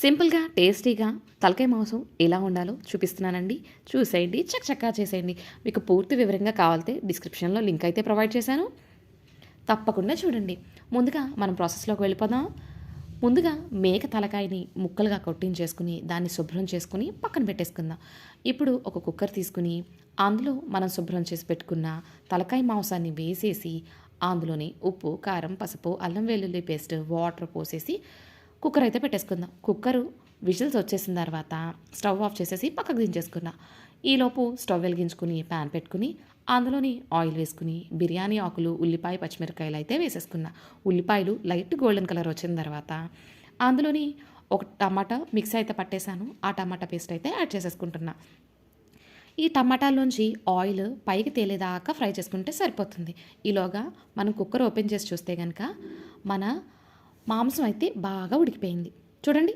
సింపుల్‌గా, టేస్టీగా తలకాయ మాంసం ఎలా వండాలో చూపిస్తున్నానండి. చూసేయండి. చకచకా చేసేయండి. మీకు పూర్తి వివరంగా కావాలితే డిస్క్రిప్షన్‌లో లింక్ అయితే ప్రొవైడ్ చేశాను. తప్పకుండా చూడండి. ముందుగా మనం ప్రాసెస్‌లోకి వెళ్ళిపోదాం. ముందుగా మేక తలకాయని ముక్కలుగా కొట్టించేసుకొని, దాన్ని శుభ్రం చేసుకొని పక్కన పెట్టేసుకుందాం. ఇప్పుడు ఒక కుక్కర్ తీసుకొని, అందులో మనం శుభ్రం చేసి పెట్టుకున్న తలకాయ మాంసాన్ని వేసేసి, అందులోని ఉప్పు, కారం, పసుపు, అల్లం వెల్లుల్లి పేస్ట్, వాటర్ పోసేసి కుక్కర్ అయితే పెట్టేసుకుందాం. కుక్కరు విజిల్స్ వచ్చేసిన తర్వాత స్టవ్ ఆఫ్ చేసేసి పక్కకు దించేసుకున్నా. ఈలోపు స్టవ్ వెలిగించుకుని ప్యాన్ పెట్టుకుని అందులోని ఆయిల్ వేసుకుని బిర్యానీ ఆకులు, ఉల్లిపాయ, పచ్చిమిరపకాయలు అయితే వేసేసుకున్నా. ఉల్లిపాయలు లైట్ గోల్డెన్ కలర్ వచ్చిన తర్వాత అందులోని ఒక టమాటా మిక్స్ అయితే పట్టేశాను. ఆ టమాటా పేస్ట్ అయితే యాడ్ చేసేసుకుంటున్నా. ఈ టమాటాల్లోంచి ఆయిల్ పైకి తేలేదాకా ఫ్రై చేసుకుంటే సరిపోతుంది. ఈలోగా మనం కుక్కర్ ఓపెన్ చేసి చూస్తే కనుక మన మాంసం అయితే బాగా ఉడికిపోయింది. చూడండి